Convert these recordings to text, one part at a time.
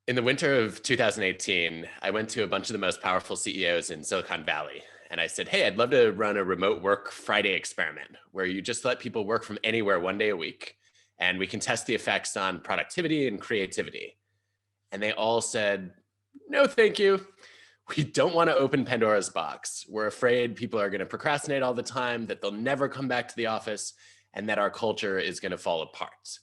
In the winter of 2018, I went to a bunch of the most powerful CEOs in Silicon Valley. And I said, hey, I'd love to run a remote work Friday experiment where you just let people work from anywhere 1 day a week. And we can test the effects on productivity and creativity. And they all said, no, thank you. We don't want to open Pandora's box. We're afraid people are going to procrastinate all the time, that they'll never come back to the office, and that our culture is going to fall apart.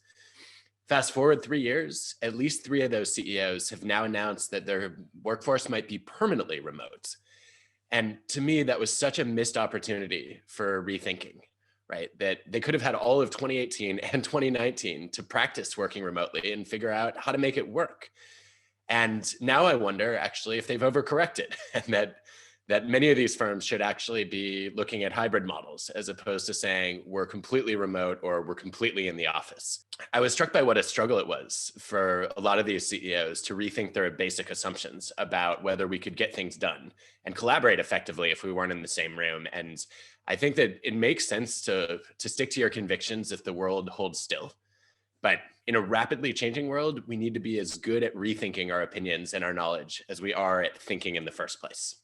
Fast forward 3 years, at least 3 of those CEOs have now announced that their workforce might be permanently remote. And to me, that was such a missed opportunity for rethinking, right? That they could have had all of 2018 and 2019 to practice working remotely and figure out how to make it work. And now I wonder actually if they've overcorrected and that many of these firms should actually be looking at hybrid models as opposed to saying we're completely remote or we're completely in the office. I was struck by what a struggle it was for a lot of these CEOs to rethink their basic assumptions about whether we could get things done and collaborate effectively if we weren't in the same room. And I think that it makes sense to stick to your convictions if the world holds still. But in a rapidly changing world, we need to be as good at rethinking our opinions and our knowledge as we are at thinking in the first place.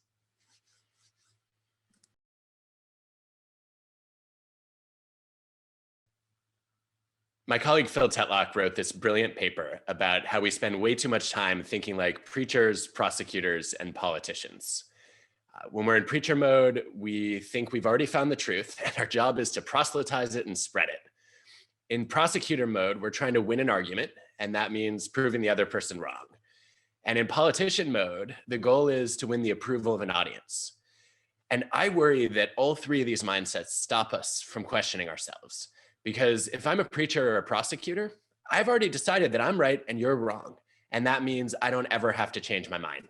My colleague Phil Tetlock wrote this brilliant paper about how we spend way too much time thinking like preachers, prosecutors, and politicians. When we're in preacher mode, we think we've already found the truth, and our job is to proselytize it and spread it. In prosecutor mode, we're trying to win an argument, and that means proving the other person wrong. And in politician mode, the goal is to win the approval of an audience. And I worry that all 3 of these mindsets stop us from questioning ourselves. Because if I'm a preacher or a prosecutor, I've already decided that I'm right and you're wrong. And that means I don't ever have to change my mind.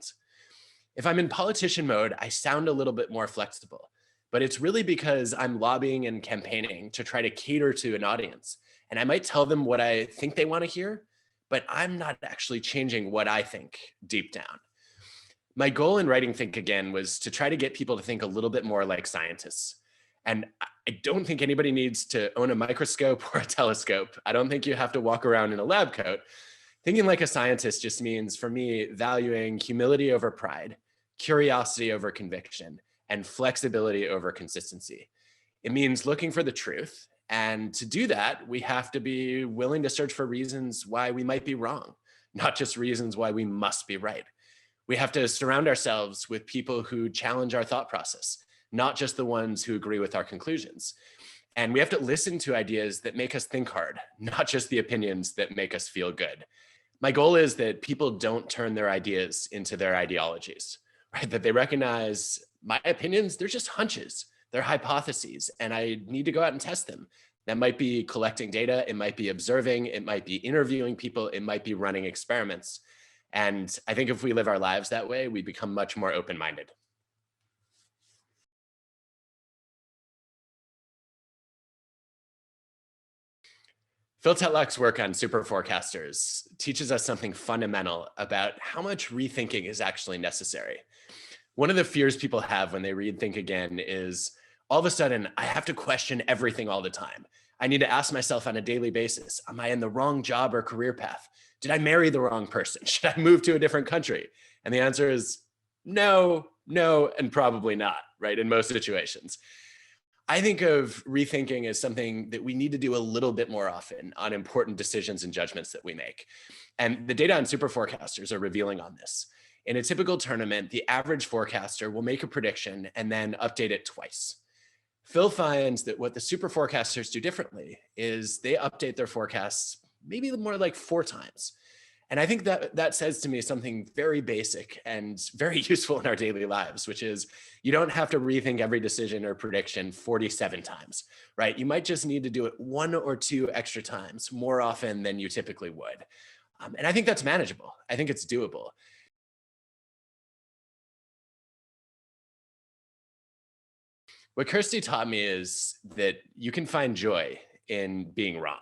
If I'm in politician mode, I sound a little bit more flexible, but it's really because I'm lobbying and campaigning to try to cater to an audience. And I might tell them what I think they want to hear, but I'm not actually changing what I think deep down. My goal in writing Think Again was to try to get people to think a little bit more like scientists. And I don't think anybody needs to own a microscope or a telescope. I don't think you have to walk around in a lab coat. Thinking like a scientist just means, for me, valuing humility over pride, curiosity over conviction, and flexibility over consistency. It means looking for the truth. And to do that, we have to be willing to search for reasons why we might be wrong, not just reasons why we must be right. We have to surround ourselves with people who challenge our thought process, not just the ones who agree with our conclusions. And we have to listen to ideas that make us think hard, not just the opinions that make us feel good. My goal is that people don't turn their ideas into their ideologies, right? That they recognize my opinions, they're just hunches, they're hypotheses, and I need to go out and test them. That might be collecting data, it might be observing, it might be interviewing people, it might be running experiments. And I think if we live our lives that way, we become much more open-minded. Phil Tetlock's work on super forecasters teaches us something fundamental about how much rethinking is actually necessary. One of the fears people have when they read Think Again is all of a sudden, I have to question everything all the time. I need to ask myself on a daily basis, am I in the wrong job or career path? Did I marry the wrong person? Should I move to a different country? And the answer is no, no, and probably not, right? In most situations. I think of rethinking as something that we need to do a little bit more often on important decisions and judgments that we make. And the data on super forecasters are revealing on this. In a typical tournament, the average forecaster will make a prediction and then update it twice. Phil finds that what the super forecasters do differently is they update their forecasts maybe more like 4 times. And I think that says to me something very basic and very useful in our daily lives, which is you don't have to rethink every decision or prediction 47 times, right? You might just need to do it 1 or 2 extra times more often than you typically would. And I think that's manageable. I think it's doable. What Kirsty taught me is that you can find joy in being wrong.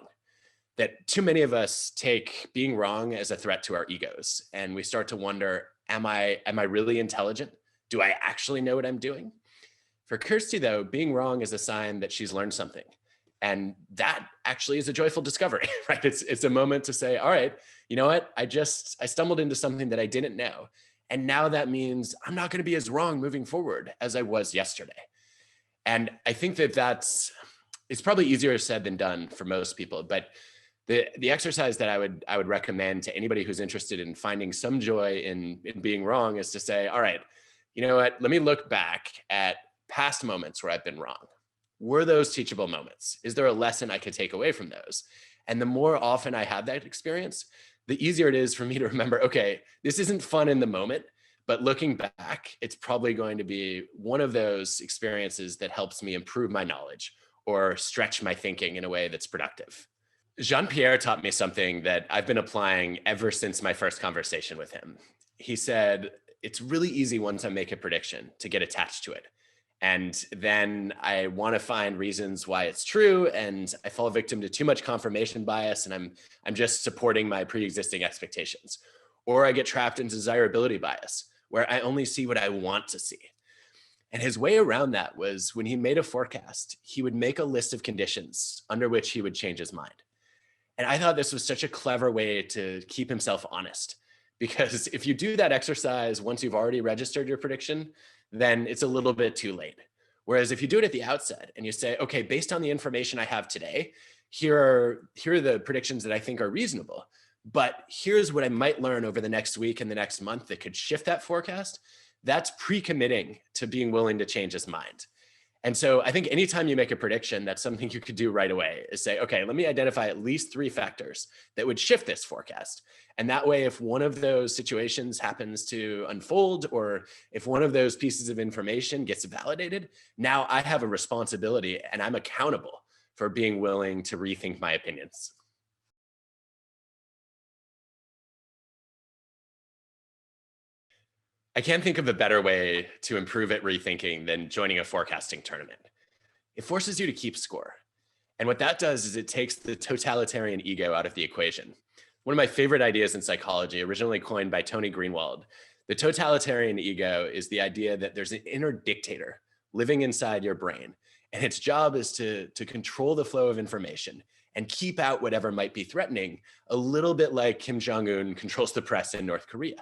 That too many of us take being wrong as a threat to our egos, and we start to wonder, am I really intelligent? Do I actually know what I'm doing? For Kirsty, though, being wrong is a sign that she's learned something. And that actually is a joyful discovery, right? It's a moment to say, all right, you know what? I stumbled into something that I didn't know. And now that means I'm not going to be as wrong moving forward as I was yesterday. And I think it's probably easier said than done for most people, but the exercise that I would recommend to anybody who's interested in finding some joy in being wrong is to say, all right, you know what? Let me look back at past moments where I've been wrong. Were those teachable moments? Is there a lesson I could take away from those? And the more often I have that experience, the easier it is for me to remember, okay, this isn't fun in the moment, but looking back, it's probably going to be one of those experiences that helps me improve my knowledge or stretch my thinking in a way that's productive. Jean-Pierre taught me something that I've been applying ever since my first conversation with him. He said, it's really easy once I make a prediction to get attached to it. And then I want to find reasons why it's true. And I fall victim to too much confirmation bias. And I'm just supporting my pre-existing expectations. Or I get trapped in desirability bias, where I only see what I want to see. And his way around that was when he made a forecast, he would make a list of conditions under which he would change his mind. And I thought this was such a clever way to keep himself honest, because if you do that exercise once you've already registered your prediction, then it's a little bit too late. Whereas if you do it at the outset and you say, okay, based on the information I have today, here are the predictions that I think are reasonable, but here's what I might learn over the next week and the next month that could shift that forecast. That's pre-committing to being willing to change his mind. And so I think anytime you make a prediction, that's something you could do right away is say, okay, let me identify at least 3 factors that would shift this forecast. And that way, if one of those situations happens to unfold, or if one of those pieces of information gets validated, now I have a responsibility and I'm accountable for being willing to rethink my opinions. I can't think of a better way to improve at rethinking than joining a forecasting tournament. It forces you to keep score. And what that does is it takes the totalitarian ego out of the equation. One of my favorite ideas in psychology, originally coined by Tony Greenwald, the totalitarian ego is the idea that there's an inner dictator living inside your brain. And its job is to control the flow of information and keep out whatever might be threatening, a little bit like Kim Jong-un controls the press in North Korea.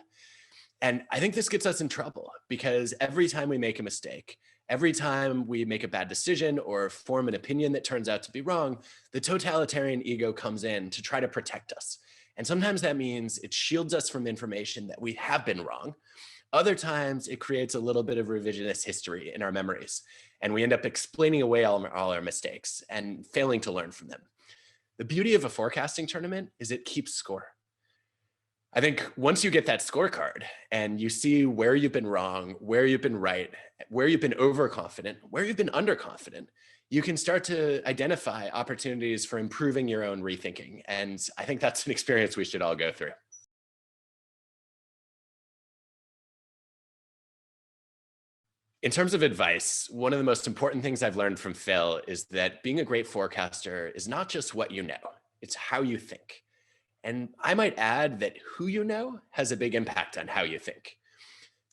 And I think this gets us in trouble because every time we make a mistake, every time we make a bad decision or form an opinion that turns out to be wrong, the totalitarian ego comes in to try to protect us. And sometimes that means it shields us from information that we have been wrong. Other times it creates a little bit of revisionist history in our memories, and we end up explaining away all our mistakes and failing to learn from them. The beauty of a forecasting tournament is it keeps score. I think once you get that scorecard and you see where you've been wrong, where you've been right, where you've been overconfident, where you've been underconfident, you can start to identify opportunities for improving your own rethinking. And I think that's an experience we should all go through. In terms of advice, one of the most important things I've learned from Phil is that being a great forecaster is not just what you know, it's how you think. And I might add that who you know has a big impact on how you think.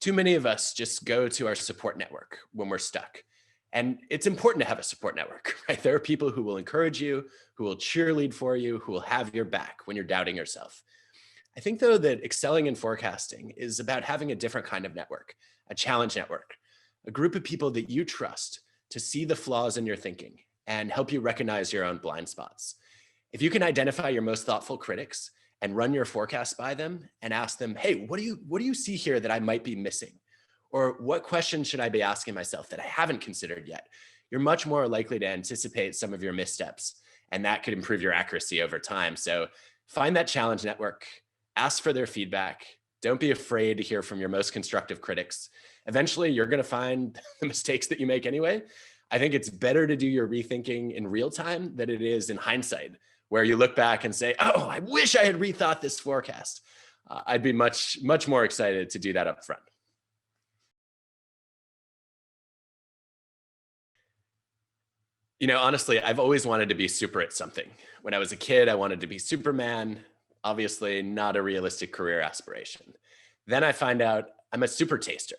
Too many of us just go to our support network when we're stuck. And it's important to have a support network, right? There are people who will encourage you, who will cheerlead for you, who will have your back when you're doubting yourself. I think, though, that excelling in forecasting is about having a different kind of network, a challenge network, a group of people that you trust to see the flaws in your thinking and help you recognize your own blind spots. If you can identify your most thoughtful critics and run your forecast by them and ask them, hey, what do you see here that I might be missing? Or what questions should I be asking myself that I haven't considered yet? You're much more likely to anticipate some of your missteps, and that could improve your accuracy over time. So find that challenge network, ask for their feedback. Don't be afraid to hear from your most constructive critics. Eventually, you're going to find the mistakes that you make anyway. I think it's better to do your rethinking in real time than it is in hindsight, where you look back and say, oh, I wish I had rethought this forecast. I'd be much, much more excited to do that up front. You know, honestly, I've always wanted to be super at something. When I was a kid, I wanted to be Superman, obviously not a realistic career aspiration. Then I find out I'm a super taster.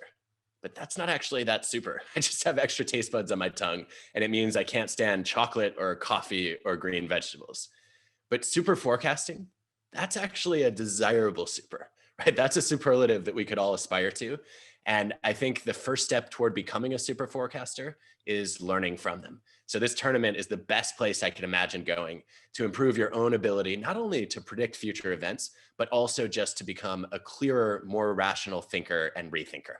but that's not actually that super. I just have extra taste buds on my tongue, and it means I can't stand chocolate or coffee or green vegetables. But super forecasting, that's actually a desirable super, right? That's a superlative that we could all aspire to. And I think the first step toward becoming a super forecaster is learning from them. So this tournament is the best place I can imagine going to improve your own ability, not only to predict future events, but also just to become a clearer, more rational thinker and rethinker.